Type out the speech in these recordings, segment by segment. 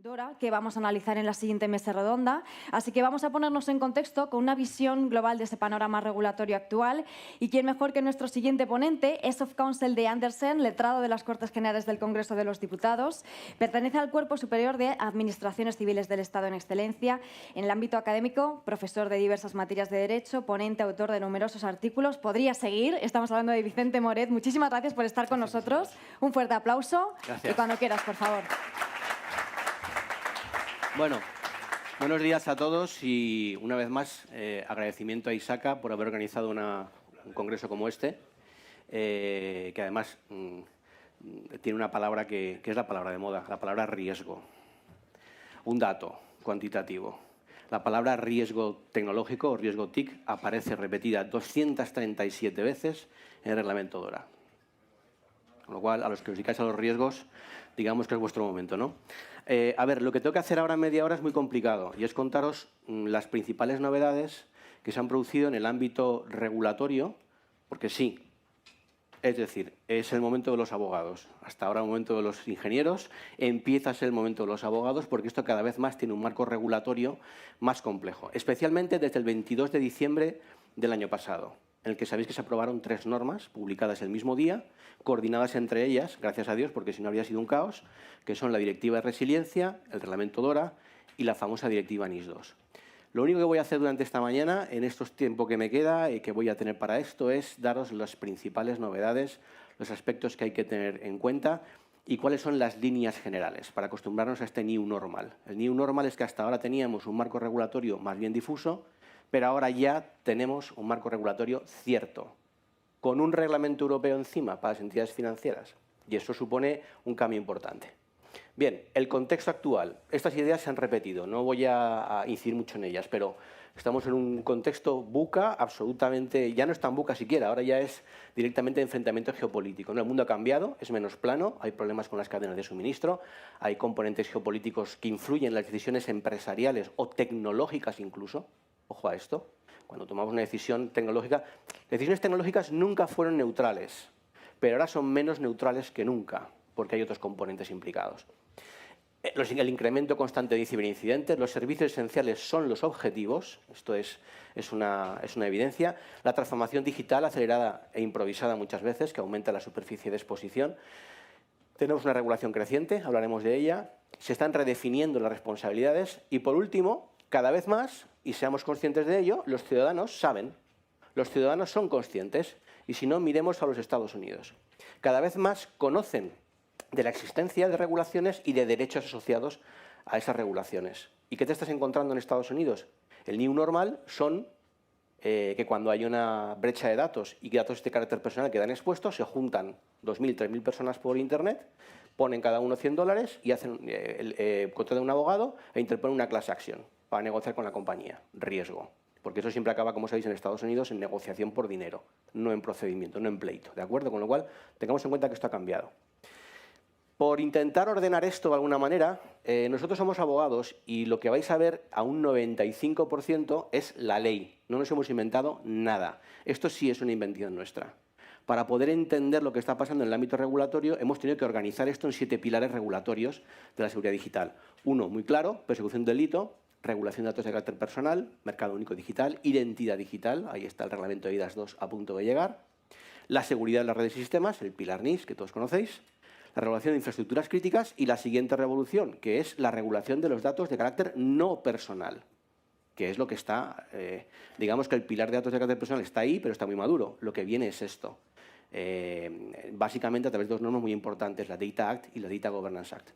DORA, que vamos a analizar en la siguiente mesa redonda. Así que vamos a ponernos en contexto con una visión global de ese panorama regulatorio actual. Y quién mejor que nuestro siguiente ponente, es of Counsel de Andersen, letrado de las Cortes Generales del Congreso de los Diputados. Pertenece al Cuerpo Superior de Administraciones Civiles del Estado en Excelencia. En el ámbito académico, profesor de diversas materias de Derecho, ponente, autor de numerosos artículos. Podría seguir. Estamos hablando de Vicente Moret. Muchísimas gracias por estar con nosotros. Un fuerte aplauso. Gracias. Y cuando quieras, por favor. Bueno, buenos días a todos y una vez más agradecimiento a ISACA por haber organizado un congreso como este, que además tiene una palabra que es la palabra de moda, la palabra riesgo. Un dato cuantitativo. La palabra riesgo tecnológico o riesgo TIC aparece repetida 237 veces en el reglamento DORA. Con lo cual, a los que os dedicáis a los riesgos, digamos que es vuestro momento, ¿no? A ver, lo que tengo que hacer ahora en media hora es muy complicado y es contaros las principales novedades que se han producido en el ámbito regulatorio, porque sí, es decir, es el momento de los abogados. Hasta ahora el momento de los ingenieros, empieza a ser el momento de los abogados porque esto cada vez más tiene un marco regulatorio más complejo, especialmente desde el 22 de diciembre del año pasado, en el que sabéis que se aprobaron 3 normas publicadas el mismo día, coordinadas entre ellas, gracias a Dios, porque si no habría sido un caos, que son la Directiva de Resiliencia, el Reglamento DORA y la famosa Directiva NIS2. Lo único que voy a hacer durante esta mañana, en estos tiempos que me queda y que voy a tener para esto, es daros las principales novedades, los aspectos que hay que tener en cuenta y cuáles son las líneas generales para acostumbrarnos a este New Normal. El New Normal es que hasta ahora teníamos un marco regulatorio más bien difuso, pero ahora ya tenemos un marco regulatorio cierto, con un reglamento europeo encima para las entidades financieras. Y eso supone un cambio importante. Bien, el contexto actual. Estas ideas se han repetido, no voy a incidir mucho en ellas, pero estamos en un contexto buca absolutamente, ya no es tan buca siquiera, ahora ya es directamente enfrentamiento geopolítico, ¿no? El mundo ha cambiado, es menos plano, hay problemas con las cadenas de suministro, hay componentes geopolíticos que influyen en las decisiones empresariales o tecnológicas incluso. Ojo a esto, cuando tomamos una decisión tecnológica, las decisiones tecnológicas nunca fueron neutrales, pero ahora son menos neutrales que nunca, porque hay otros componentes implicados. El incremento constante de ciberincidentes, los servicios esenciales son los objetivos, esto es una evidencia, la transformación digital acelerada e improvisada muchas veces, que aumenta la superficie de exposición. Tenemos una regulación creciente, hablaremos de ella, se están redefiniendo las responsabilidades y, por último, cada vez más, y seamos conscientes de ello, los ciudadanos saben, los ciudadanos son conscientes, y si no, miremos a los Estados Unidos. Cada vez más conocen de la existencia de regulaciones y de derechos asociados a esas regulaciones. ¿Y qué te estás encontrando en Estados Unidos? El New Normal son que cuando hay una brecha de datos y datos de carácter personal quedan expuestos, se juntan 2.000, 3.000 personas por Internet, ponen cada uno $100 y hacen contratan un abogado e interponen una class action para negociar con la compañía. Riesgo. Porque eso siempre acaba, como sabéis, en Estados Unidos en negociación por dinero, no en procedimiento, no en pleito. ¿De acuerdo? Con lo cual, tengamos en cuenta que esto ha cambiado. Por intentar ordenar esto de alguna manera, nosotros somos abogados y lo que vais a ver a un 95% es la ley. No nos hemos inventado nada. Esto sí es una invención nuestra. Para poder entender lo que está pasando en el ámbito regulatorio, hemos tenido que organizar esto en 7 pilares regulatorios de la seguridad digital. Uno, muy claro, persecución del delito, regulación de datos de carácter personal, mercado único digital, identidad digital, ahí está el reglamento de IDAS2 a punto de llegar, la seguridad de las redes y sistemas, el pilar NIS, que todos conocéis, la regulación de infraestructuras críticas y la siguiente revolución, que es la regulación de los datos de carácter no personal, que es lo que está, digamos que el pilar de datos de carácter personal está ahí, pero está muy maduro. Lo que viene es esto, básicamente a través de 2 normas muy importantes, la Data Act y la Data Governance Act.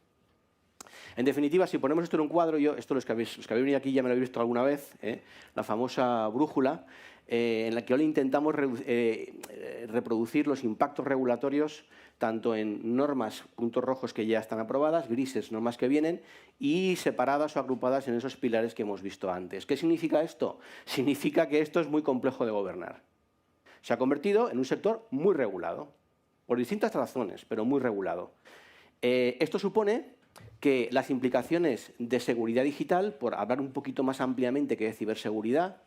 En definitiva, si ponemos esto en un cuadro, esto los que habéis venido aquí ya me lo habéis visto alguna vez, la famosa brújula, en la que hoy intentamos reproducir los impactos regulatorios tanto en normas, puntos rojos que ya están aprobadas, grises, normas que vienen, y separadas o agrupadas en esos pilares que hemos visto antes. ¿Qué significa esto? Significa que esto es muy complejo de gobernar. Se ha convertido en un sector muy regulado, por distintas razones, pero muy regulado. Esto supone que las implicaciones de seguridad digital, por hablar un poquito más ampliamente que de ciberseguridad,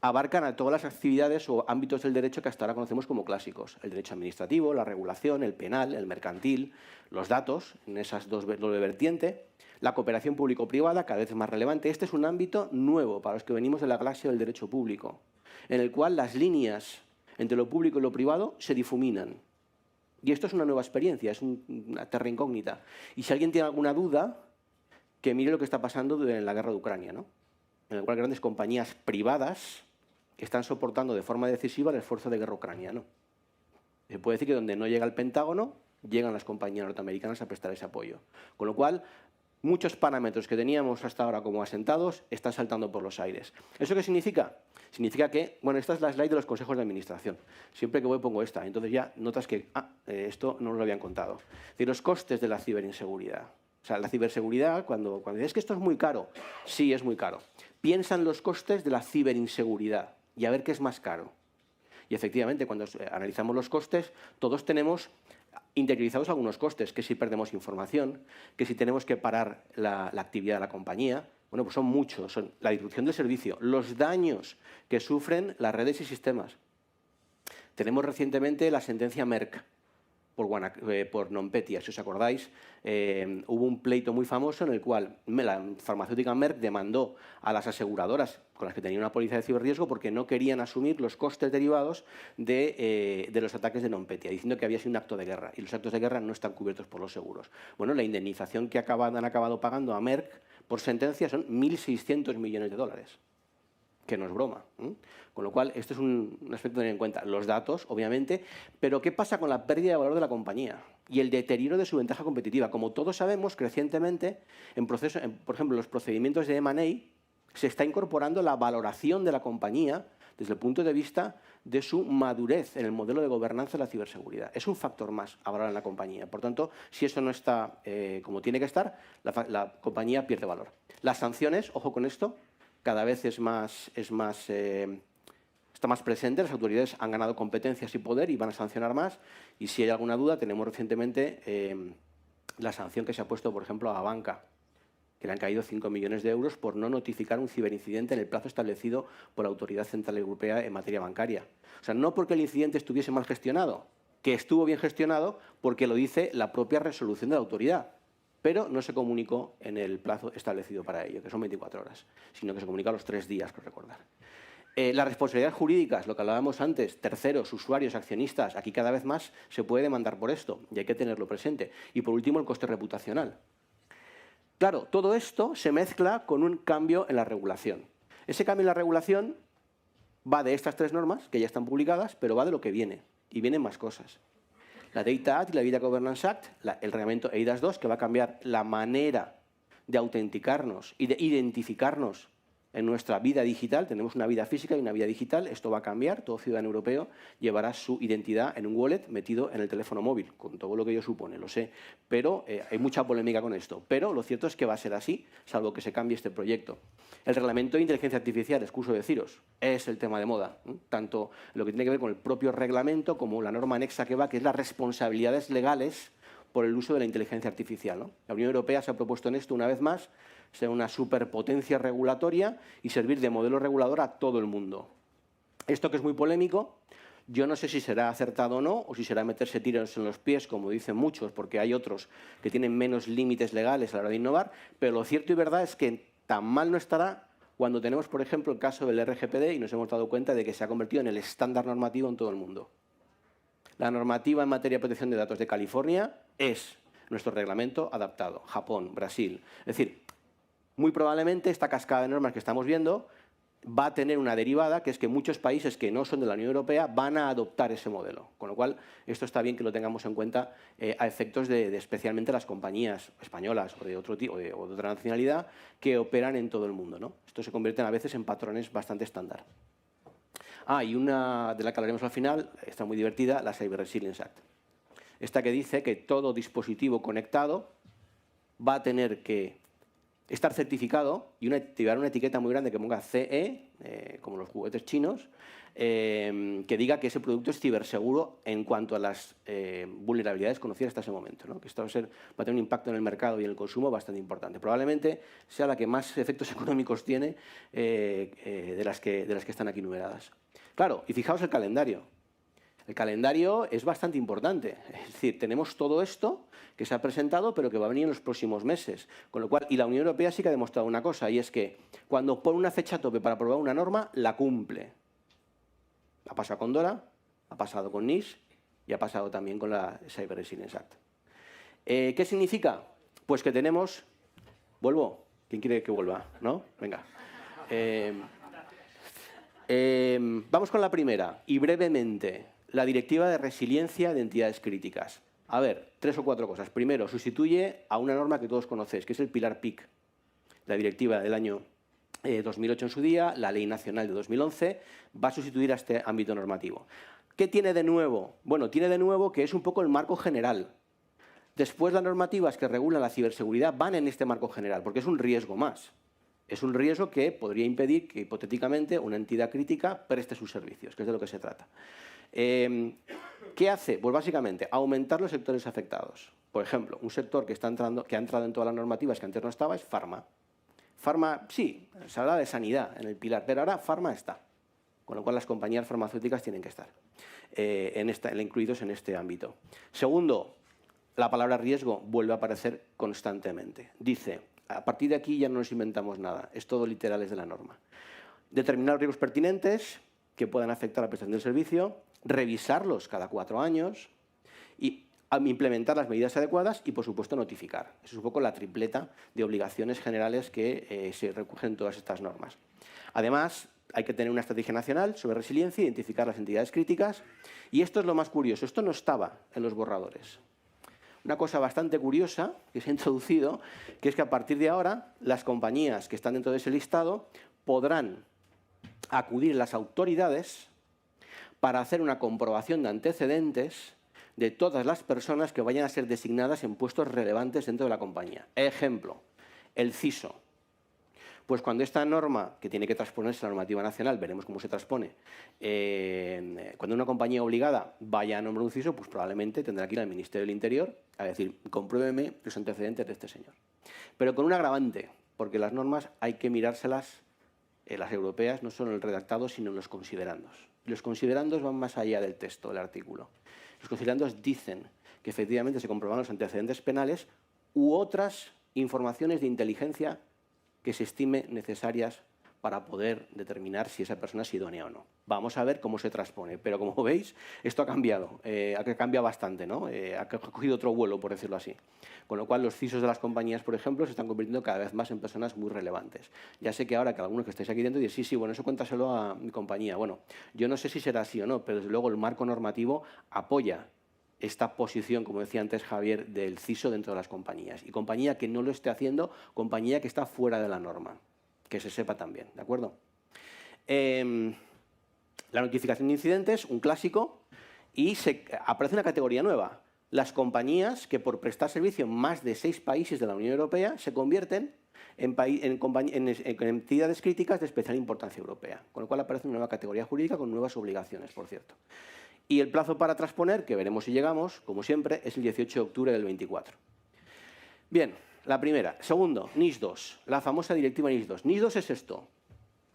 abarcan a todas las actividades o ámbitos del derecho que hasta ahora conocemos como clásicos. El derecho administrativo, la regulación, el penal, el mercantil, los datos, en esas doble vertiente, la cooperación público-privada, cada vez es más relevante. Este es un ámbito nuevo para los que venimos de la galaxia del derecho público, en el cual las líneas entre lo público y lo privado se difuminan. Y esto es una nueva experiencia, es una terra incógnita. Y si alguien tiene alguna duda, que mire lo que está pasando en la guerra de Ucrania, ¿no? En el cual grandes compañías privadas están soportando de forma decisiva el esfuerzo de guerra ucraniano. Se puede decir que donde no llega el Pentágono, llegan las compañías norteamericanas a prestar ese apoyo. Con lo cual, muchos parámetros que teníamos hasta ahora como asentados están saltando por los aires. ¿Eso qué significa? Significa que, bueno, esta es la slide de los consejos de administración. Siempre que voy pongo esta, entonces ya notas que esto no nos lo habían contado. Es decir, los costes de la ciberinseguridad. O sea, la ciberseguridad, cuando dices que esto es muy caro, sí, es muy caro. Piensa en los costes de la ciberinseguridad y a ver qué es más caro. Y efectivamente, cuando analizamos los costes, todos tenemos interiorizados algunos costes, que si perdemos información, que si tenemos que parar la actividad de la compañía. Bueno, pues son muchos, son la disrupción del servicio, los daños que sufren las redes y sistemas. Tenemos recientemente la sentencia Merck por NotPetya, si os acordáis. Hubo un pleito muy famoso en el cual la farmacéutica Merck demandó a las aseguradoras con las que tenía una póliza de ciberriesgo porque no querían asumir los costes derivados de los ataques de NotPetya, diciendo que había sido un acto de guerra y los actos de guerra no están cubiertos por los seguros. Bueno, la indemnización que han acabado pagando a Merck por sentencia son 1.600 millones de dólares. Que no es broma. Con lo cual, este es un aspecto a tener en cuenta. Los datos, obviamente, pero ¿qué pasa con la pérdida de valor de la compañía y el deterioro de su ventaja competitiva? Como todos sabemos, crecientemente, por ejemplo, en los procedimientos de M&A, se está incorporando la valoración de la compañía desde el punto de vista de su madurez en el modelo de gobernanza de la ciberseguridad. Es un factor más a valorar en la compañía. Por tanto, si eso no está como tiene que estar, la compañía pierde valor. Las sanciones, ojo con esto, cada vez está más presente, las autoridades han ganado competencias y poder y van a sancionar más. Y si hay alguna duda, tenemos recientemente la sanción que se ha puesto, por ejemplo, a la banca, que le han caído 5 millones de euros por no notificar un ciberincidente en el plazo establecido por la Autoridad Central Europea en materia bancaria. O sea, no porque el incidente estuviese mal gestionado, que estuvo bien gestionado porque lo dice la propia resolución de la autoridad, pero no se comunicó en el plazo establecido para ello, que son 24 horas, sino que se comunica a los 3 días, por recordar. Las responsabilidades jurídicas, lo que hablábamos antes, terceros, usuarios, accionistas, aquí cada vez más se puede demandar por esto y hay que tenerlo presente. Y por último, el coste reputacional. Claro, todo esto se mezcla con un cambio en la regulación. Ese cambio en la regulación va de estas 3 normas, que ya están publicadas, pero va de lo que viene, y vienen más cosas. La Data Act y la Data Governance Act, el reglamento EIDAS 2, que va a cambiar la manera de autenticarnos y de identificarnos en nuestra vida digital. Tenemos una vida física y una vida digital. Esto va a cambiar. Todo ciudadano europeo llevará su identidad en un wallet metido en el teléfono móvil, con todo lo que ello supone, lo sé. Pero hay mucha polémica con esto. Pero lo cierto es que va a ser así, salvo que se cambie este proyecto. El reglamento de inteligencia artificial, excuso deciros, es el tema de moda. Tanto lo que tiene que ver con el propio reglamento como la norma anexa que va, que es las responsabilidades legales por el uso de la inteligencia artificial, ¿no? La Unión Europea se ha propuesto en esto, una vez más, ser una superpotencia regulatoria y servir de modelo regulador a todo el mundo. Esto que es muy polémico, yo no sé si será acertado o no, o si será meterse tiros en los pies, como dicen muchos, porque hay otros que tienen menos límites legales a la hora de innovar, pero lo cierto y verdad es que tan mal no estará cuando tenemos, por ejemplo, el caso del RGPD y nos hemos dado cuenta de que se ha convertido en el estándar normativo en todo el mundo. La normativa en materia de protección de datos de California es nuestro reglamento adaptado. Japón, Brasil. Es decir, muy probablemente esta cascada de normas que estamos viendo va a tener una derivada, que es que muchos países que no son de la Unión Europea van a adoptar ese modelo. Con lo cual, esto está bien que lo tengamos en cuenta a efectos de especialmente las compañías españolas o de otro tipo o de otra nacionalidad que operan en todo el mundo, ¿no? Esto se convierte a veces en patrones bastante estándar. Y una de la que hablaremos al final, está muy divertida, la Cyber Resilience Act. Esta que dice que todo dispositivo conectado va a tener que estar certificado y llevar una etiqueta muy grande que ponga CE, como los juguetes chinos, que diga que ese producto es ciberseguro en cuanto a las vulnerabilidades conocidas hasta ese momento, ¿no? Que esto va a tener un impacto en el mercado y en el consumo bastante importante. Probablemente sea la que más efectos económicos tiene de las que están aquí numeradas. Claro, y fijaos el calendario. El calendario es bastante importante. Es decir, tenemos todo esto que se ha presentado, pero que va a venir en los próximos meses. Con lo cual, y la Unión Europea sí que ha demostrado una cosa, y es que cuando pone una fecha tope para aprobar una norma, la cumple. Ha pasado con DORA, ha pasado con NIS y ha pasado también con la Cyber Resilience Act. ¿Qué significa? Pues que tenemos... ¿Vuelvo? ¿Quién quiere que vuelva? ¿No? Venga. Vamos con la primera, y brevemente, la Directiva de Resiliencia de Entidades Críticas. A ver, 3 o 4 cosas. Primero, sustituye a una norma que todos conocéis, que es el Pilar PIC, la directiva del año 2008 en su día, la Ley Nacional de 2011, va a sustituir a este ámbito normativo. ¿Qué tiene de nuevo? Bueno, tiene de nuevo que es un poco el marco general. Después las normativas que regulan la ciberseguridad van en este marco general, porque es un riesgo más. Es un riesgo que podría impedir que, hipotéticamente, una entidad crítica preste sus servicios, que es de lo que se trata. ¿Qué hace? Pues básicamente aumentar los sectores afectados. Por ejemplo, un sector que ha entrado en todas las normativas que antes no estaba es farma. Farma, sí, se habla de sanidad en el pilar, pero ahora farma está. Con lo cual las compañías farmacéuticas tienen que estar incluidos en este ámbito. Segundo, la palabra riesgo vuelve a aparecer constantemente. Dice, a partir de aquí ya no nos inventamos nada, es todo literal, es de la norma. Determinar los riesgos pertinentes que puedan afectar a la prestación del servicio, revisarlos cada 4 años y implementar las medidas adecuadas y, por supuesto, notificar. Eso es un poco la tripleta de obligaciones generales que se recogen en todas estas normas. Además, hay que tener una estrategia nacional sobre resiliencia, identificar las entidades críticas, y esto es lo más curioso, esto no estaba en los borradores. Una cosa bastante curiosa que se ha introducido, que es que a partir de ahora las compañías que están dentro de ese listado podrán acudir a las autoridades para hacer una comprobación de antecedentes de todas las personas que vayan a ser designadas en puestos relevantes dentro de la compañía. Ejemplo, el CISO. Pues cuando esta norma, que tiene que transponerse a la normativa nacional, veremos cómo se transpone, cuando una compañía obligada vaya a nombrar un CISO, pues probablemente tendrá que ir al Ministerio del Interior a decir, compruébeme los antecedentes de este señor. Pero con un agravante, porque las normas hay que mirárselas, las europeas, no solo en el redactado, sino en los considerandos. Los considerandos van más allá del texto del artículo. Los considerandos dicen que efectivamente se comprueban los antecedentes penales u otras informaciones de inteligencia que se estime necesarias para poder determinar si esa persona es idónea o no. Vamos a ver cómo se transpone, pero como veis, esto ha cambiado, ha cambiado bastante, ¿no? Ha cogido otro vuelo, por decirlo así. Con lo cual, los CISOs de las compañías, por ejemplo, se están convirtiendo cada vez más en personas muy relevantes. Ya sé que ahora que algunos que estáis aquí dentro dicen, sí, bueno, eso cuéntaselo a mi compañía. Bueno, yo no sé si será así o no, pero desde luego el marco normativo apoya esta posición, como decía antes Javier, del CISO dentro de las compañías. Y compañía que no lo esté haciendo, compañía que está fuera de la norma. Que se sepa también, ¿de acuerdo? La notificación de incidentes, un clásico, y aparece una categoría nueva. Las compañías que por prestar servicio en más de 6 países de la Unión Europea se convierten en entidades críticas de especial importancia europea, con lo cual aparece una nueva categoría jurídica con nuevas obligaciones, por cierto. Y el plazo para transponer, que veremos si llegamos, como siempre, es el 18 de octubre del 24. Bien, la primera. Segundo, NIS 2, la famosa directiva NIS 2. NIS 2 es esto,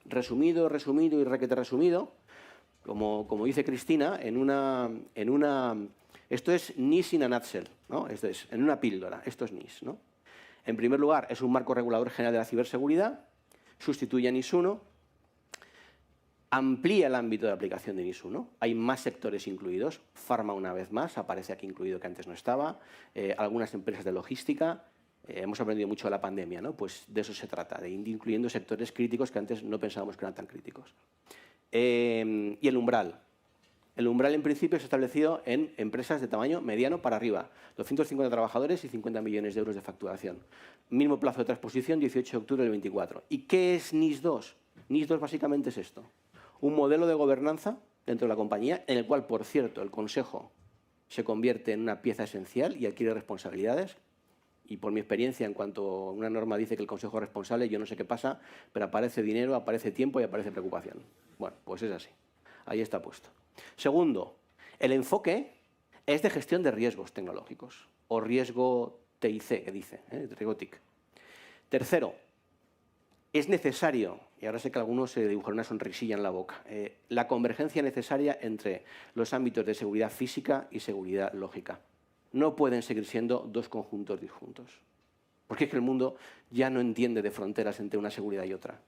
resumido y requete resumido, como dice Cristina, esto es NIS in a nutshell, ¿no? Esto es, en una píldora, esto es NIS, ¿no? En primer lugar, es un marco regulador general de la ciberseguridad, sustituye a NIS 1, amplía el ámbito de aplicación de NIS 1, hay más sectores incluidos, Pharma una vez más, aparece aquí incluido que antes no estaba, algunas empresas de logística. Hemos aprendido mucho de la pandemia, ¿no? Pues de eso se trata, de ir incluyendo sectores críticos que antes no pensábamos que eran tan críticos. Y el umbral. El umbral, en principio, se ha establecido en empresas de tamaño mediano para arriba, 250 trabajadores y 50 millones de euros de facturación. Mismo plazo de transposición, 18 de octubre del 24. ¿Y qué es NIS 2? NIS 2 básicamente es esto, un modelo de gobernanza dentro de la compañía, en el cual, por cierto, el Consejo se convierte en una pieza esencial y adquiere responsabilidades. y por mi experiencia, en cuanto una norma dice que el consejo es responsable, yo no sé qué pasa, pero aparece dinero, aparece tiempo y aparece preocupación. Bueno, pues es así. Ahí está puesto. Segundo, el enfoque es de gestión de riesgos tecnológicos, o riesgo TIC, que dice, riesgo TIC. Tercero, es necesario, y ahora sé que algunos se dibujan una sonrisilla en la boca, la convergencia necesaria entre los ámbitos de seguridad física y seguridad lógica. No pueden seguir siendo dos conjuntos disjuntos, porque es que el mundo ya no entiende de fronteras entre una seguridad y otra.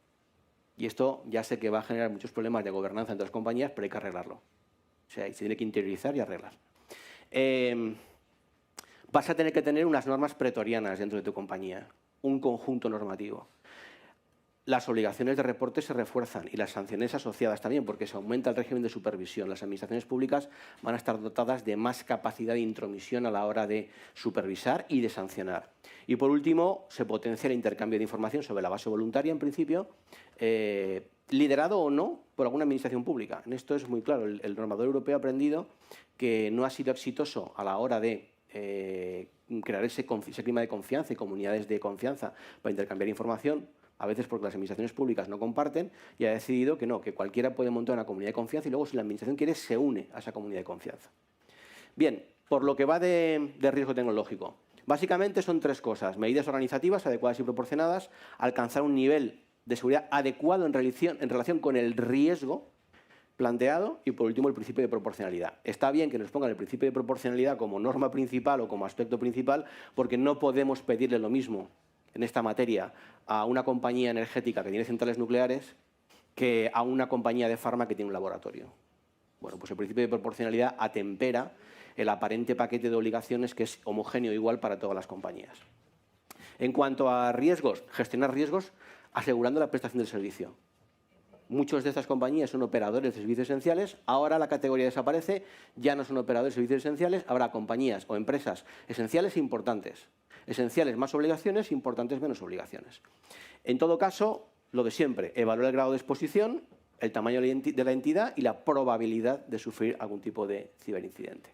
Y esto ya sé que va a generar muchos problemas de gobernanza entre las compañías, pero hay que arreglarlo. O sea, se tiene que interiorizar y arreglar. Vas a tener que tener unas normas pretorianas dentro de tu compañía, un conjunto normativo. Las obligaciones de reporte se refuerzan y las sanciones asociadas también, porque se aumenta el régimen de supervisión. Las administraciones públicas van a estar dotadas de más capacidad de intromisión a la hora de supervisar y de sancionar. Y por último, se potencia el intercambio de información sobre la base voluntaria, en principio, liderado o no por alguna administración pública. En esto es muy claro. El normador europeo ha aprendido que no ha sido exitoso a la hora de crear ese clima de confianza y comunidades de confianza para intercambiar información, a veces porque las administraciones públicas no comparten, y ha decidido que no, que cualquiera puede montar una comunidad de confianza y luego, si la administración quiere, se une a esa comunidad de confianza. Bien, por lo que va de riesgo tecnológico, básicamente son tres cosas: medidas organizativas adecuadas y proporcionadas, alcanzar un nivel de seguridad adecuado en relación con el riesgo planteado, y por último el principio de proporcionalidad. Está bien que nos pongan el principio de proporcionalidad como norma principal o como aspecto principal, porque no podemos pedirle lo mismo en esta materia a una compañía energética que tiene centrales nucleares que a una compañía de farma que tiene un laboratorio. Bueno, pues el principio de proporcionalidad atempera el aparente paquete de obligaciones que es homogéneo igual para todas las compañías. En cuanto a riesgos, gestionar riesgos asegurando la prestación del servicio. Muchos de estas compañías son operadores de servicios esenciales. Ahora la categoría desaparece, ya no son operadores de servicios esenciales, habrá compañías o empresas esenciales e importantes. Esenciales más obligaciones, importantes menos obligaciones. En todo caso, lo de siempre, evaluar el grado de exposición, el tamaño de la entidad y la probabilidad de sufrir algún tipo de ciberincidente.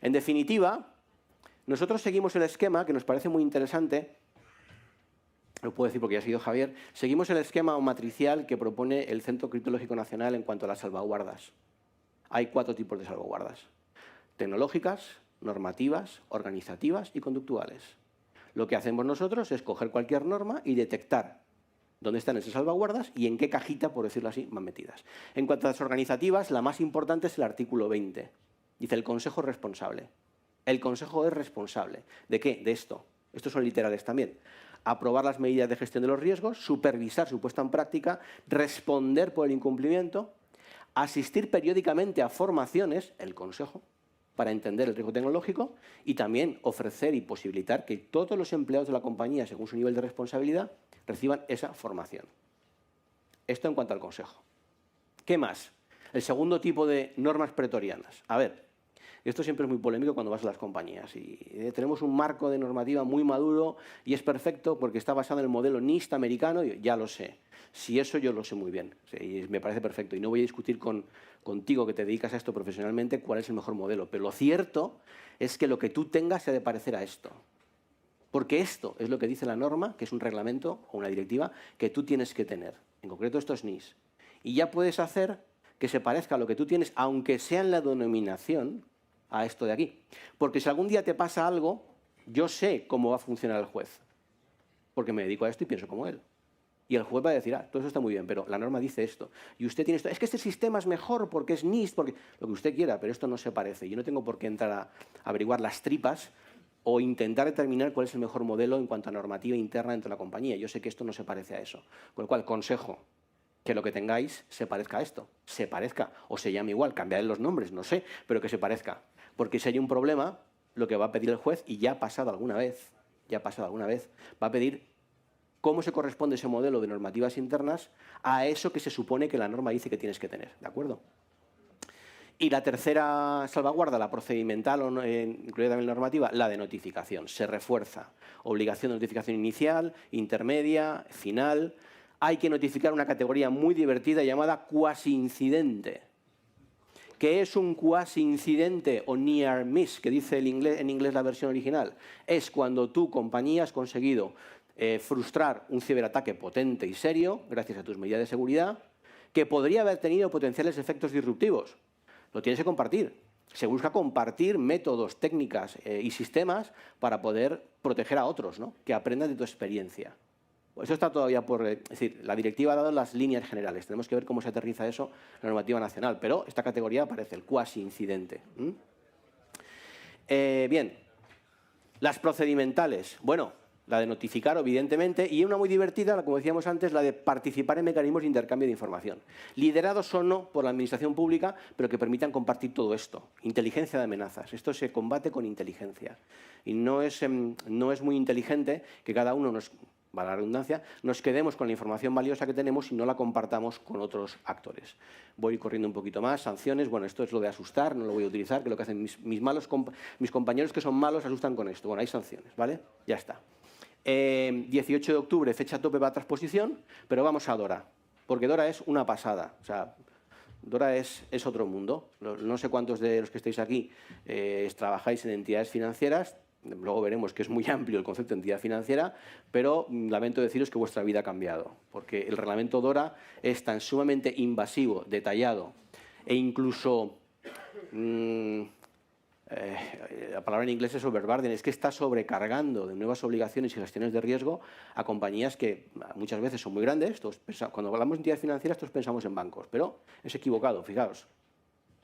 En definitiva, nosotros seguimos el esquema que nos parece muy interesante. Lo puedo decir porque ya ha sido Javier. Seguimos el esquema matricial que propone el Centro Criptológico Nacional en cuanto a las salvaguardas. Hay 4 tipos de salvaguardas: tecnológicas, normativas, organizativas y conductuales. Lo que hacemos nosotros es coger cualquier norma y detectar dónde están esas salvaguardas y en qué cajita, por decirlo así, van metidas. En cuanto a las organizativas, la más importante es el artículo 20. Dice: el Consejo es responsable. El Consejo es responsable. ¿De qué? De esto. Estos son literales también. Aprobar las medidas de gestión de los riesgos, supervisar su puesta en práctica, responder por el incumplimiento, asistir periódicamente a formaciones, el Consejo, para entender el riesgo tecnológico, y también ofrecer y posibilitar que todos los empleados de la compañía, según su nivel de responsabilidad, reciban esa formación. Esto en cuanto al Consejo. ¿Qué más? El segundo tipo de normas pretorianas. A ver, esto siempre es muy polémico cuando vas a las compañías. Y tenemos un marco de normativa muy maduro y es perfecto porque está basado en el modelo NIST americano. Y ya lo sé. Si eso yo lo sé muy bien. Y me parece perfecto. Y no voy a discutir contigo, que te dedicas a esto profesionalmente, cuál es el mejor modelo. Pero lo cierto es que lo que tú tengas se ha de parecer a esto. Porque esto es lo que dice la norma, que es un reglamento o una directiva que tú tienes que tener. En concreto, esto es NIST. Y ya puedes hacer que se parezca a lo que tú tienes, aunque sea en la denominación, a esto de aquí. Porque si algún día te pasa algo, yo sé cómo va a funcionar el juez. Porque me dedico a esto y pienso como él. Y el juez va a decir: todo eso está muy bien, pero la norma dice esto. Y usted tiene esto. Es que este sistema es mejor porque es NIST, porque lo que usted quiera, pero esto no se parece. Yo no tengo por qué entrar a averiguar las tripas o intentar determinar cuál es el mejor modelo en cuanto a normativa interna dentro de la compañía. Yo sé que esto no se parece a eso. Con lo cual, consejo: que lo que tengáis se parezca a esto. Se parezca, o se llame igual, cambiaré los nombres, no sé, pero que se parezca. Porque si hay un problema, lo que va a pedir el juez, y ya ha pasado alguna vez, va a pedir cómo se corresponde ese modelo de normativas internas a eso que se supone que la norma dice que tienes que tener, ¿de acuerdo? Y la tercera salvaguarda, la procedimental, incluida también la normativa, la de notificación. Se refuerza. Obligación de notificación inicial, intermedia, final. Hay que notificar una categoría muy divertida llamada cuasi incidente, ¿Qué es un cuasi-incidente o near miss, que dice en inglés la versión original? Es cuando tu compañía has conseguido frustrar un ciberataque potente y serio, gracias a tus medidas de seguridad, que podría haber tenido potenciales efectos disruptivos. Lo tienes que compartir. Se busca compartir métodos, técnicas y sistemas para poder proteger a otros, ¿no? Que aprendan de tu experiencia. Eso está todavía por... Es decir, la directiva ha dado las líneas generales. Tenemos que ver cómo se aterriza eso en la normativa nacional. Pero esta categoría aparece, el cuasi-incidente. Bien, las procedimentales. Bueno, la de notificar, evidentemente, y una muy divertida, como decíamos antes, la de participar en mecanismos de intercambio de información. Liderados o no por la administración pública, pero que permitan compartir todo esto. Inteligencia de amenazas. Esto se combate con inteligencia. Y no es muy inteligente que cada uno va la redundancia, nos quedemos con la información valiosa que tenemos y no la compartamos con otros actores. Voy corriendo un poquito más, sanciones, bueno, esto es lo de asustar, no lo voy a utilizar, que es lo que hacen mis compañeros que son malos asustan con esto. Bueno, hay sanciones, ¿vale? Ya está. 18 de octubre, fecha tope para transposición, pero vamos a Dora, porque Dora es una pasada, o sea, Dora es otro mundo. No sé cuántos de los que estáis aquí trabajáis en entidades financieras. Luego veremos que es muy amplio el concepto de entidad financiera, pero lamento deciros que vuestra vida ha cambiado, porque el reglamento DORA es tan sumamente invasivo, detallado e incluso, la palabra en inglés es overburden, es que está sobrecargando de nuevas obligaciones y gestiones de riesgo a compañías que muchas veces son muy grandes. Cuando hablamos de entidades financieras todos pensamos en bancos, pero es equivocado, fijaos.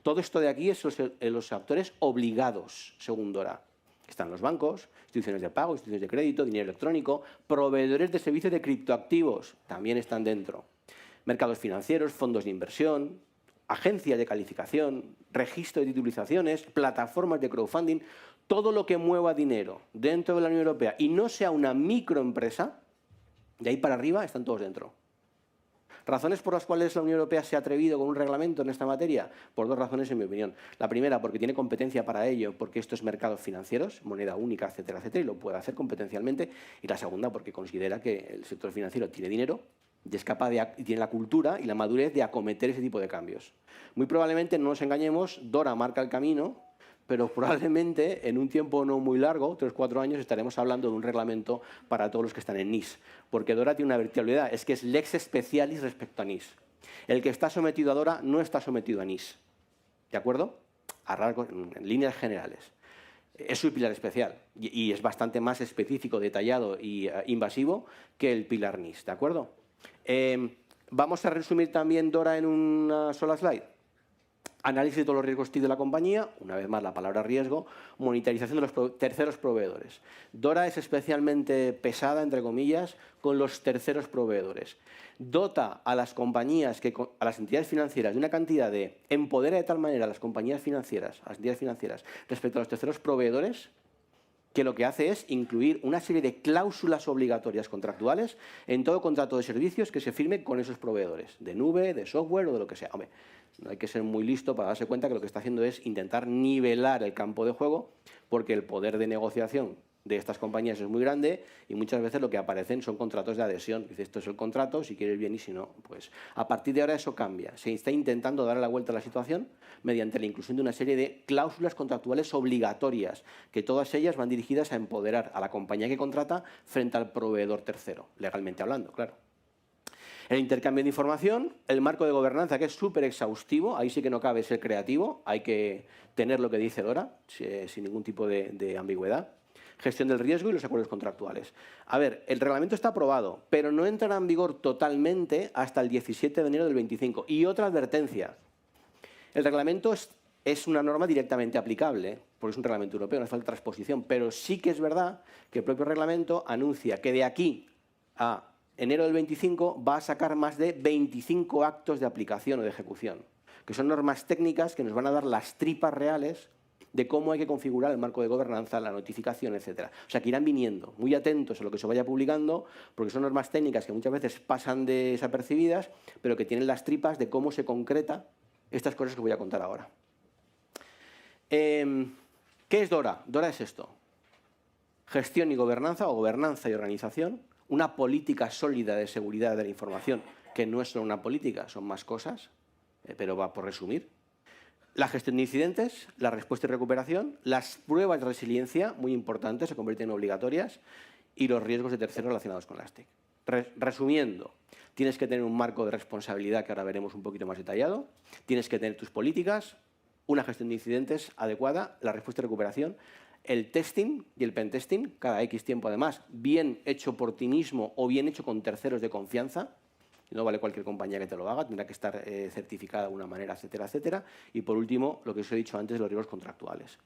Todo esto de aquí es los actores obligados, según DORA. Están los bancos, instituciones de pago, instituciones de crédito, dinero electrónico, proveedores de servicios de criptoactivos, también están dentro. Mercados financieros, fondos de inversión, agencias de calificación, registro de titulizaciones, plataformas de crowdfunding, todo lo que mueva dinero dentro de la Unión Europea y no sea una microempresa, de ahí para arriba están todos dentro. ¿Razones por las cuales la Unión Europea se ha atrevido con un reglamento en esta materia? Por dos razones, en mi opinión. La primera, porque tiene competencia para ello, porque esto es mercados financieros, moneda única, etcétera, etcétera, y lo puede hacer competencialmente. Y la segunda, porque considera que el sector financiero tiene dinero y es capaz y tiene la cultura y la madurez de acometer ese tipo de cambios. Muy probablemente, no nos engañemos, Dora marca el camino, pero probablemente en un tiempo no muy largo, 3 o 4 años, estaremos hablando de un reglamento para todos los que están en NIS. Porque Dora tiene una verticalidad, es que es lex specialis respecto a NIS. El que está sometido a Dora no está sometido a NIS. ¿De acuerdo? En líneas generales. Es su pilar especial y es bastante más específico, detallado e invasivo que el pilar NIS. ¿De acuerdo? Vamos a resumir también Dora en una sola slide. Análisis de todos los riesgos TIC de la compañía, una vez más la palabra riesgo, monitorización de los terceros proveedores. Dora es especialmente pesada, entre comillas, con los terceros proveedores. Dota a las compañías, a las entidades financieras, de una cantidad empodera de tal manera a las compañías financieras, a las entidades financieras, respecto a los terceros proveedores, que lo que hace es incluir una serie de cláusulas obligatorias contractuales en todo contrato de servicios que se firme con esos proveedores, de nube, de software o de lo que sea. Hombre, no hay que ser muy listo para darse cuenta que lo que está haciendo es intentar nivelar el campo de juego, porque el poder de negociación de estas compañías es muy grande y muchas veces lo que aparecen son contratos de adhesión. Dice, esto es el contrato, si quieres bien y si no, pues a partir de ahora eso cambia. Se está intentando darle la vuelta a la situación mediante la inclusión de una serie de cláusulas contractuales obligatorias, que todas ellas van dirigidas a empoderar a la compañía que contrata frente al proveedor tercero, legalmente hablando, claro. El intercambio de información, el marco de gobernanza, que es súper exhaustivo, ahí sí que no cabe ser creativo, hay que tener lo que dice Dora, sin ningún tipo de ambigüedad. Gestión del riesgo y los acuerdos contractuales. A ver, el reglamento está aprobado, pero no entrará en vigor totalmente hasta el 17 de enero del 25. Y otra advertencia, el reglamento es una norma directamente aplicable, porque es un reglamento europeo, no hace falta transposición, pero sí que es verdad que el propio reglamento anuncia que de aquí a enero del 25 va a sacar más de 25 actos de aplicación o de ejecución, que son normas técnicas que nos van a dar las tripas reales de cómo hay que configurar el marco de gobernanza, la notificación, etcétera. O sea, que irán viniendo, muy atentos a lo que se vaya publicando, porque son normas técnicas que muchas veces pasan desapercibidas, pero que tienen las tripas de cómo se concreta estas cosas que voy a contar ahora. ¿Qué es Dora? Dora es esto. Gestión y gobernanza, o gobernanza y organización, una política sólida de seguridad de la información, que no es solo una política, son más cosas, pero va por resumir. La gestión de incidentes, la respuesta y recuperación, las pruebas de resiliencia, muy importantes, se convierten en obligatorias, y los riesgos de terceros relacionados con las TIC. Resumiendo, tienes que tener un marco de responsabilidad que ahora veremos un poquito más detallado, tienes que tener tus políticas, una gestión de incidentes adecuada, la respuesta y recuperación, el testing y el pentesting, cada X tiempo además, bien hecho por ti mismo o bien hecho con terceros de confianza. No vale cualquier compañía que te lo haga, tendrá que estar certificada de alguna manera, etcétera, etcétera. Y por último, lo que os he dicho antes de los riesgos contractuales.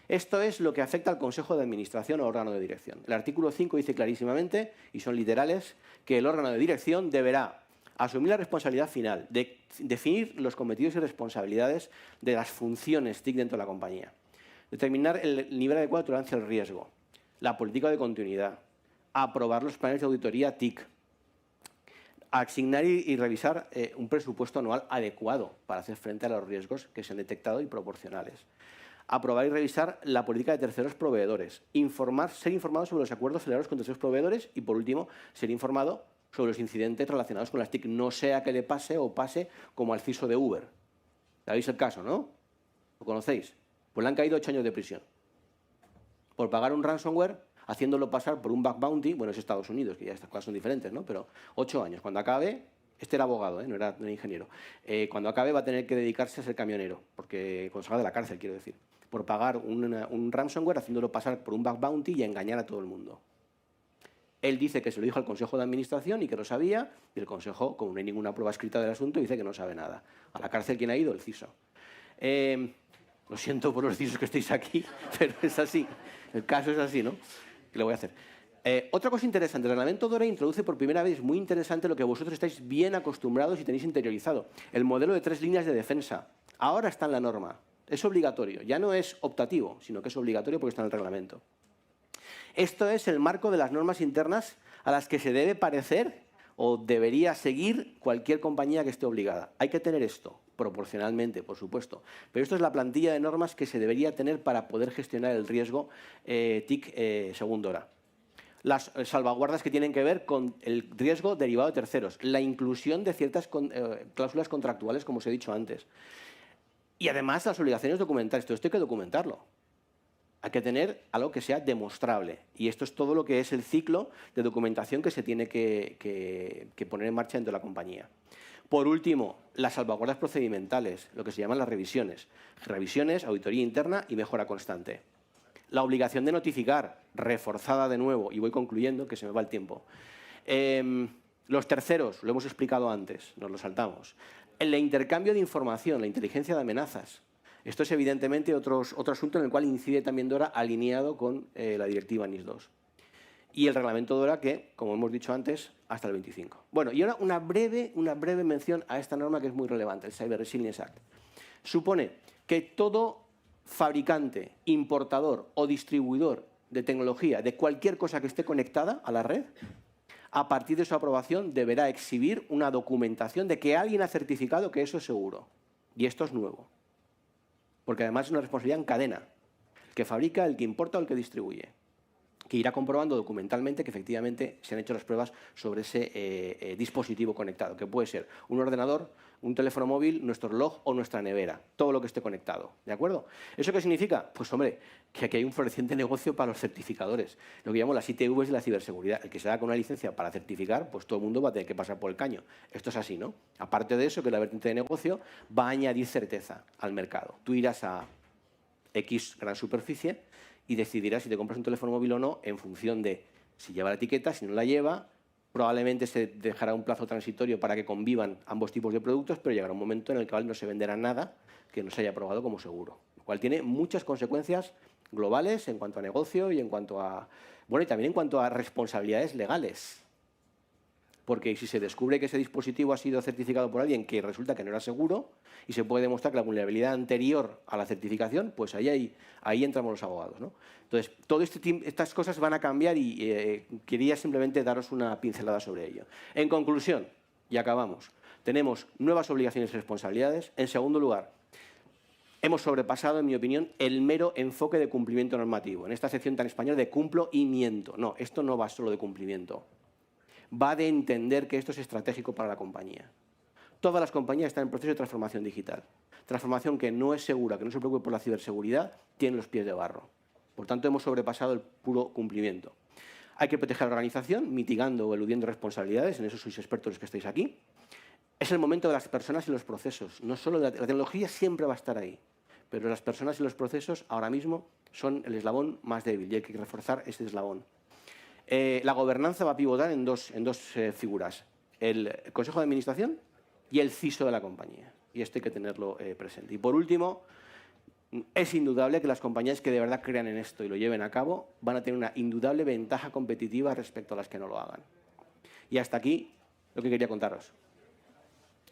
Esto es lo que afecta al Consejo de Administración o órgano de dirección. El artículo 5 dice clarísimamente, y son literales, que el órgano de dirección deberá asumir la responsabilidad final de definir los cometidos y responsabilidades de las funciones TIC dentro de la compañía, determinar el nivel adecuado de tolerancia al riesgo, la política de continuidad, aprobar los planes de auditoría TIC, asignar y revisar un presupuesto anual adecuado para hacer frente a los riesgos que se han detectado y proporcionales. Aprobar y revisar la política de terceros proveedores. Ser informado sobre los acuerdos celebrados con terceros proveedores y, por último, ser informado sobre los incidentes relacionados con las TIC. No sea que le pase o pase como al CISO de Uber. ¿Sabéis el caso, no? ¿Lo conocéis? Pues le han caído 8 años de prisión por pagar un ransomware haciéndolo pasar por un bug bounty, bueno, es Estados Unidos, que ya estas cosas son diferentes, ¿no? Pero 8 años. Cuando acabe, este era abogado, no era ingeniero, cuando acabe va a tener que dedicarse a ser camionero, porque cuando salga de la cárcel, quiero decir, por pagar un ransomware haciéndolo pasar por un bug bounty y engañar a todo el mundo. Él dice que se lo dijo al Consejo de Administración y que lo sabía, y el Consejo, como no hay ninguna prueba escrita del asunto, dice que no sabe nada. A la cárcel, ¿quién ha ido? El CISO. Lo siento por los CISOs que estáis aquí, pero es así. El caso es así, ¿no? ¿Qué le voy a hacer? Otra cosa interesante, el reglamento DORA introduce por primera vez, muy interesante, lo que vosotros estáis bien acostumbrados y tenéis interiorizado, el modelo de 3 líneas de defensa. Ahora está en la norma, es obligatorio, ya no es optativo, sino que es obligatorio porque está en el reglamento. Esto es el marco de las normas internas a las que se debe parecer o debería seguir cualquier compañía que esté obligada. Hay que tener esto, proporcionalmente, por supuesto. Pero esto es la plantilla de normas que se debería tener para poder gestionar el riesgo TIC según DORA. Las salvaguardas que tienen que ver con el riesgo derivado de terceros, la inclusión de ciertas cláusulas contractuales, como os he dicho antes. Y además las obligaciones documentales. Todo esto hay que documentarlo. Hay que tener algo que sea demostrable. Y esto es todo lo que es el ciclo de documentación que se tiene que poner en marcha dentro de la compañía. Por último, las salvaguardas procedimentales, lo que se llaman las revisiones. Revisiones, auditoría interna y mejora constante. La obligación de notificar, reforzada de nuevo, y voy concluyendo, que se me va el tiempo. Los terceros, lo hemos explicado antes, nos lo saltamos. El intercambio de información, la inteligencia de amenazas. Esto es evidentemente otro asunto en el cual incide también DORA alineado con la directiva NIS2. Y el reglamento DORA que, como hemos dicho antes, hasta el 25. Bueno, y ahora una breve mención a esta norma que es muy relevante, el Cyber Resilience Act. Supone que todo fabricante, importador o distribuidor de tecnología, de cualquier cosa que esté conectada a la red, a partir de su aprobación deberá exhibir una documentación de que alguien ha certificado que eso es seguro. Y esto es nuevo. Porque además es una responsabilidad en cadena. El que fabrica, el que importa o el que distribuye. Que irá comprobando documentalmente que efectivamente se han hecho las pruebas sobre ese dispositivo conectado, que puede ser un ordenador, un teléfono móvil, nuestro reloj o nuestra nevera, todo lo que esté conectado, ¿de acuerdo? ¿Eso qué significa? Pues hombre, que aquí hay un floreciente negocio para los certificadores, lo que llamamos las ITVs de la ciberseguridad. El que se da con una licencia para certificar, pues todo el mundo va a tener que pasar por el caño. Esto es así, ¿no? Aparte de eso, que la vertiente de negocio va a añadir certeza al mercado. Tú irás a X gran superficie y decidirás si te compras un teléfono móvil o no en función de si lleva la etiqueta, si no la lleva. Probablemente se dejará un plazo transitorio para que convivan ambos tipos de productos, pero llegará un momento en el cual no se venderá nada que no se haya aprobado como seguro. Lo cual tiene muchas consecuencias globales en cuanto a negocio y en cuanto a, bueno, y también en cuanto a responsabilidades legales. Porque si se descubre que ese dispositivo ha sido certificado por alguien que resulta que no era seguro y se puede demostrar que la vulnerabilidad anterior a la certificación, pues ahí entramos los abogados, ¿no? Entonces, todas estas cosas van a cambiar y quería simplemente daros una pincelada sobre ello. En conclusión, y acabamos, tenemos nuevas obligaciones y responsabilidades. En segundo lugar, hemos sobrepasado, en mi opinión, el mero enfoque de cumplimiento normativo. En esta sección tan española de cumplo y miento. No, esto no va solo de cumplimiento. Va de entender que esto es estratégico para la compañía. Todas las compañías están en proceso de transformación digital. Transformación que no es segura, que no se preocupe por la ciberseguridad, tiene los pies de barro. Por tanto, hemos sobrepasado el puro cumplimiento. Hay que proteger a la organización, mitigando o eludiendo responsabilidades, en eso sois expertos los que estáis aquí. Es el momento de las personas y los procesos. No solo la tecnología siempre va a estar ahí, pero las personas y los procesos ahora mismo son el eslabón más débil y hay que reforzar ese eslabón. La gobernanza va a pivotar en dos figuras, el Consejo de Administración y el CISO de la compañía. Y esto hay que tenerlo presente. Y por último, es indudable que las compañías que de verdad crean en esto y lo lleven a cabo van a tener una indudable ventaja competitiva respecto a las que no lo hagan. Y hasta aquí lo que quería contaros.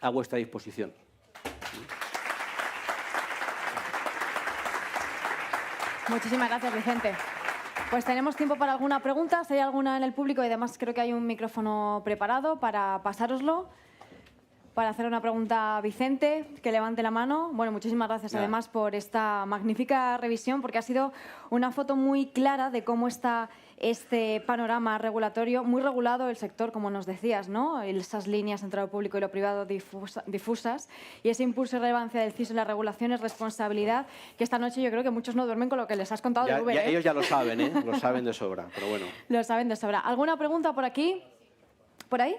A vuestra disposición. Muchísimas gracias, Vicente. Pues tenemos tiempo para alguna pregunta. Si hay alguna en el público, y además creo que hay un micrófono preparado para pasároslo. Para hacer una pregunta a Vicente, que levante la mano. Bueno, muchísimas gracias además por esta magnífica revisión, porque ha sido una foto muy clara de cómo está este panorama regulatorio, muy regulado el sector, como nos decías, ¿no? Esas líneas entre lo público y lo privado difusas, y ese impulso y relevancia del CISO en la regulación es responsabilidad, que esta noche yo creo que muchos no duermen con lo que les has contado de Uber. Ellos ya lo saben, ¿eh? Lo saben de sobra, pero bueno. Lo saben de sobra. ¿Alguna pregunta por aquí? ¿Por ahí?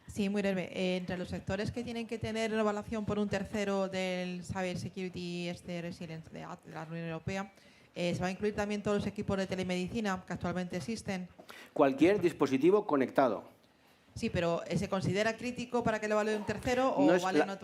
Sí, muy breve. Entre los sectores que tienen que tener evaluación por un tercero del Cyber Security Resilience de la Unión Europea, ¿se va a incluir también todos los equipos de telemedicina que actualmente existen? Cualquier dispositivo conectado. Sí, pero ¿se considera crítico para que lo evalúe un tercero o No es, vale una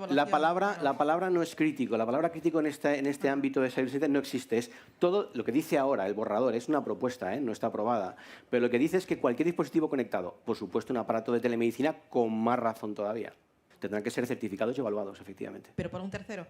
la palabra no es crítico. La palabra crítico en este ámbito de ciberseguridad no existe. Es todo lo que dice ahora el borrador. Es una propuesta, no está aprobada. Pero lo que dice es que cualquier dispositivo conectado, por supuesto un aparato de telemedicina, con más razón todavía, tendrán que ser certificados y evaluados, efectivamente. ¿Pero por un tercero?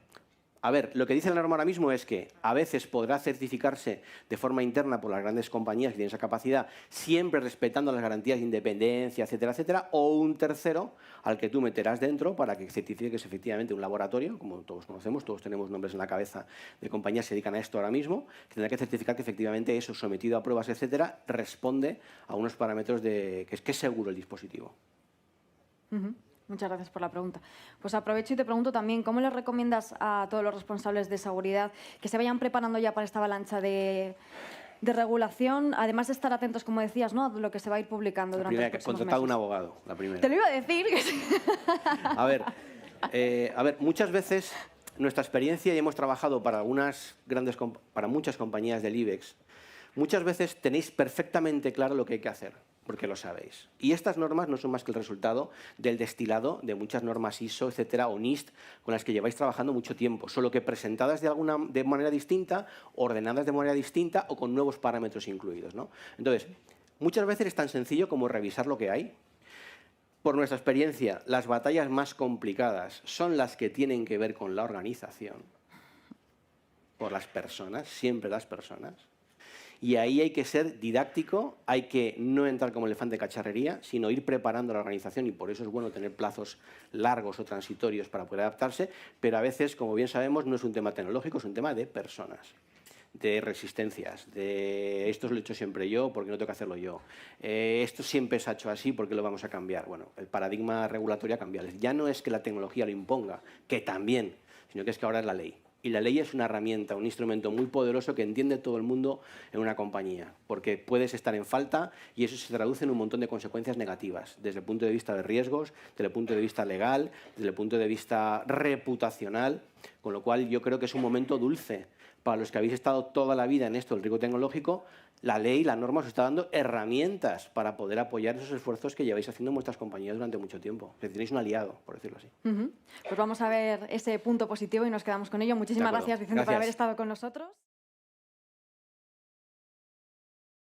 A ver, lo que dice la norma ahora mismo es que a veces podrá certificarse de forma interna por las grandes compañías que tienen esa capacidad, siempre respetando las garantías de independencia, etcétera, etcétera, o un tercero al que tú meterás dentro para que certifique que es efectivamente un laboratorio, como todos conocemos, todos tenemos nombres en la cabeza de compañías que se dedican a esto ahora mismo, que tendrá que certificar que efectivamente eso, sometido a pruebas, etcétera, responde a unos parámetros de que es seguro el dispositivo. Muchas gracias por la pregunta. Pues aprovecho y te pregunto también, ¿cómo les recomiendas a todos los responsables de seguridad que se vayan preparando ya para esta avalancha de regulación, además de estar atentos, como decías, ¿no?, a lo que se va a ir publicando durante los próximos meses? Contratado un abogado, la primera. Te lo iba a decir. A ver, muchas veces nuestra experiencia, y hemos trabajado para muchas compañías del IBEX, muchas veces tenéis perfectamente claro lo que hay que hacer, porque lo sabéis. Y estas normas no son más que el resultado del destilado de muchas normas ISO, etcétera, o NIST, con las que lleváis trabajando mucho tiempo, solo que presentadas de manera distinta, ordenadas de manera distinta o con nuevos parámetros incluidos, ¿no? Entonces, muchas veces es tan sencillo como revisar lo que hay. Por nuestra experiencia, las batallas más complicadas son las que tienen que ver con la organización, por las personas, siempre las personas. Y ahí hay que ser didáctico, hay que no entrar como elefante de cacharrería, sino ir preparando la organización, y por eso es bueno tener plazos largos o transitorios para poder adaptarse, pero a veces, como bien sabemos, no es un tema tecnológico, es un tema de personas, de resistencias, de esto lo he hecho siempre yo, ¿por qué no tengo que hacerlo yo? Esto siempre se ha hecho así, ¿por qué lo vamos a cambiar? Bueno, el paradigma regulatorio ha cambiado. Ya no es que la tecnología lo imponga, que también, sino que es que ahora es la ley. Y la ley es una herramienta, un instrumento muy poderoso que entiende todo el mundo en una compañía, porque puedes estar en falta y eso se traduce en un montón de consecuencias negativas, desde el punto de vista de riesgos, desde el punto de vista legal, desde el punto de vista reputacional, con lo cual yo creo que es un momento dulce. Para los que habéis estado toda la vida en esto del riesgo tecnológico, la ley, la norma os está dando herramientas para poder apoyar esos esfuerzos que lleváis haciendo en vuestras compañías durante mucho tiempo. Que tenéis un aliado, por decirlo así. Pues vamos a ver ese punto positivo y nos quedamos con ello. Muchísimas gracias, Vicente, por haber estado con nosotros.